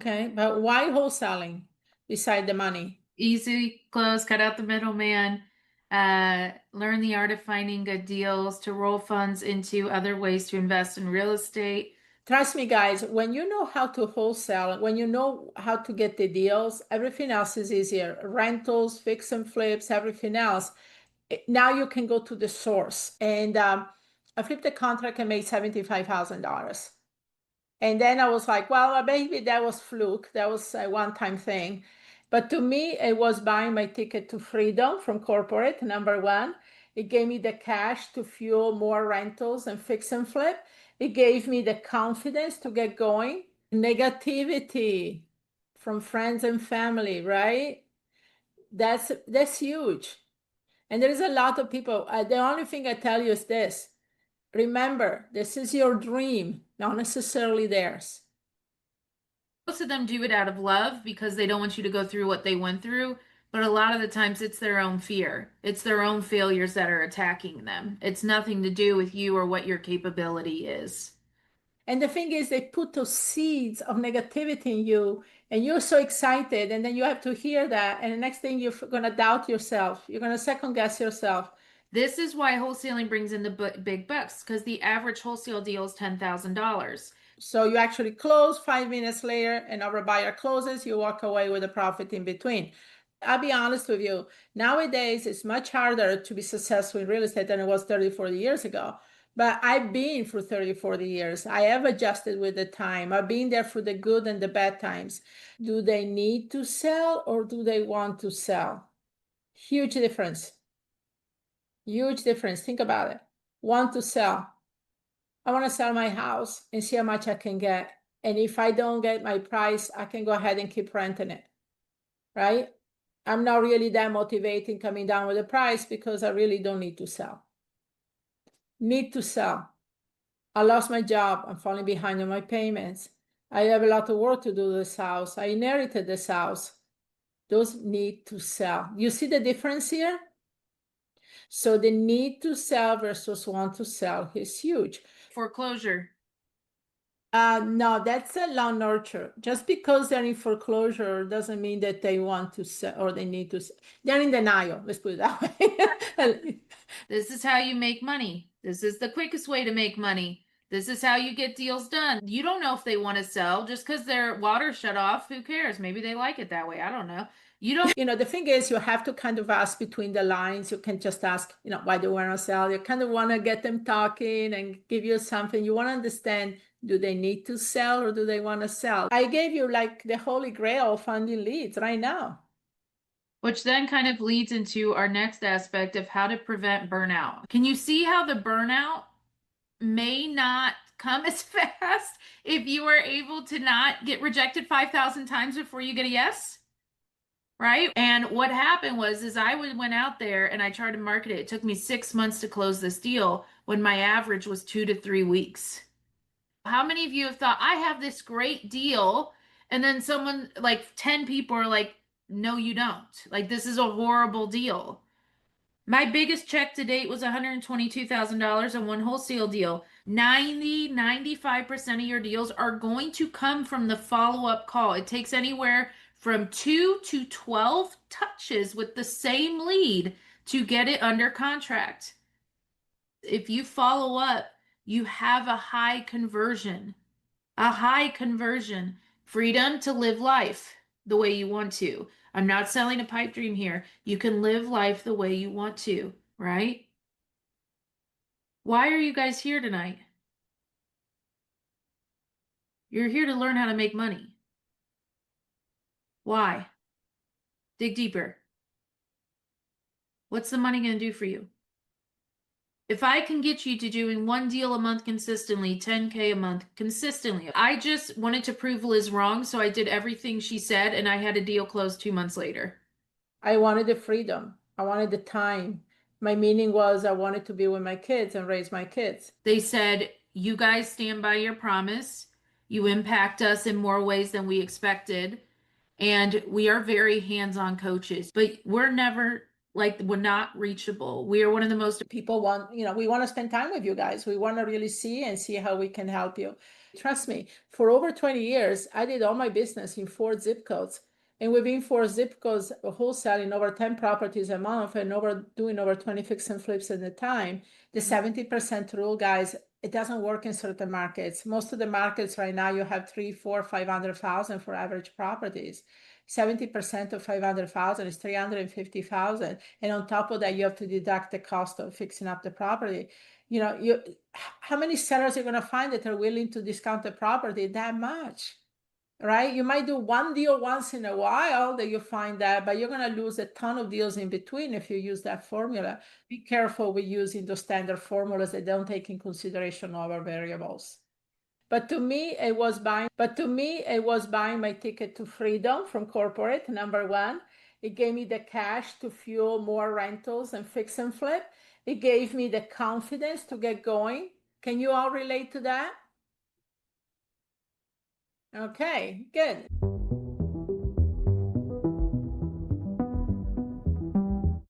Okay, but why wholesaling beside the money? Easy close, cut out the middleman, learn the art of finding good deals, to roll funds into other ways to invest in real estate. Trust me, guys, when you know how to wholesale, when you know how to get the deals, everything else is easier. Rentals, fix and flips, everything else. Now you can go to the source. And I flipped a contract and made $75,000. And then I was like, well, maybe that was fluke. That was a one-time thing. But to me, it was buying my ticket to freedom from corporate, number one. It gave me the cash to fuel more rentals and fix and flip. It gave me the confidence to get going. Negativity from friends and family, right? That's huge. And there is a lot of people. The only thing I tell you is this. Remember, this is your dream, not necessarily theirs. Most of them do it out of love because they don't want you to go through what they went through. But a lot of the times it's their own fear. It's their own failures that are attacking them. It's nothing to do with you or what your capability is. And the thing is, they put those seeds of negativity in you, and you're so excited. And then you have to hear that. And the next thing, you're going to doubt yourself. You're going to second guess yourself. This is why wholesaling brings in the big bucks, because the average wholesale deal is $10,000. So you actually close 5 minutes later, another buyer closes, you walk away with a profit in between. I'll be honest with you, nowadays it's much harder to be successful in real estate than it was 30, 40 years ago. But I've been for 30, 40 years. I have adjusted with the time. I've been there for the good and the bad times. Do they need to sell or do they want to sell? Huge difference. Huge difference. Think about it. Want to sell. I want to sell my house and see how much I can get. And if I don't get my price, I can go ahead and keep renting it, right? I'm not really that motivated coming down with the price because I really don't need to sell. Need to sell. I lost my job. I'm falling behind on my payments. I have a lot of work to do this house. I inherited this house. Those need to sell. You see the difference here? So the need to sell versus want to sell is huge. Foreclosure. No, that's a long nurture. Just because they're in foreclosure doesn't mean that they want to sell or they need to sell. They're in denial. Let's put it that way. This is how you make money. This is the quickest way to make money. This is how you get deals done. You don't know if they want to sell just because their water shut off. Who cares? Maybe they like it that way. I don't know. You don't. The thing is, you have to kind of ask between the lines. You can just ask, why do you want to sell? You kind of want to get them talking and give you something. You want to understand, do they need to sell or do they want to sell? I gave you like the holy grail of finding leads right now. Which then kind of leads into our next aspect of how to prevent burnout. Can you see how the burnout may not come as fast if you are able to not get rejected 5,000 times before you get a yes? Right? And what happened is I went out there and I tried to market it. It took me 6 months to close this deal when my average was 2 to 3 weeks. How many of you have thought, I have this great deal, and then someone, like 10 people are like, no, you don't. Like, this is a horrible deal. My biggest check to date was $122,000 on one wholesale deal. 95% of your deals are going to come from the follow-up call. It takes anywhere from 2 to 12 touches with the same lead to get it under contract. If you follow up, you have a high conversion. Freedom to live life the way you want to. I'm not selling a pipe dream here. You can live life the way you want to, right? Why are you guys here tonight? You're here to learn how to make money. Why? Dig deeper. What's the money going to do for you? If I can get you to doing one deal a month consistently, 10K a month consistently, I just wanted to prove Liz wrong, so I did everything she said, and I had a deal closed 2 months later. I wanted the freedom. I wanted the time. My meaning was I wanted to be with my kids and raise my kids. They said, you guys stand by your promise. You impact us in more ways than we expected. And we are very hands-on coaches, but we're not reachable. We are one of the most People want, we want to spend time with you guys. We want to really see and see how we can help you. Trust me, for over 20 years, I did all my business in 4 zip codes. And within 4 zip codes, wholesaling over 10 properties a month and doing over 20 fix and flips at a time. The 70% rule, guys, it doesn't work in certain markets. Most of the markets right now, you have 3, 4, 500,000 for average properties. 70% of 500,000 is 350,000. And on top of that, you have to deduct the cost of fixing up the property. How many sellers are going to find that are willing to discount the property that much? Right? You might do one deal once in a while that you find that, but you're going to lose a ton of deals in between if you use that formula. Be careful with using those standard formulas that don't take in consideration other variables. But to me, it was buying my ticket to freedom from corporate, number one. It gave me the cash to fuel more rentals and fix and flip. It gave me the confidence to get going. Can you all relate to that? Okay, good.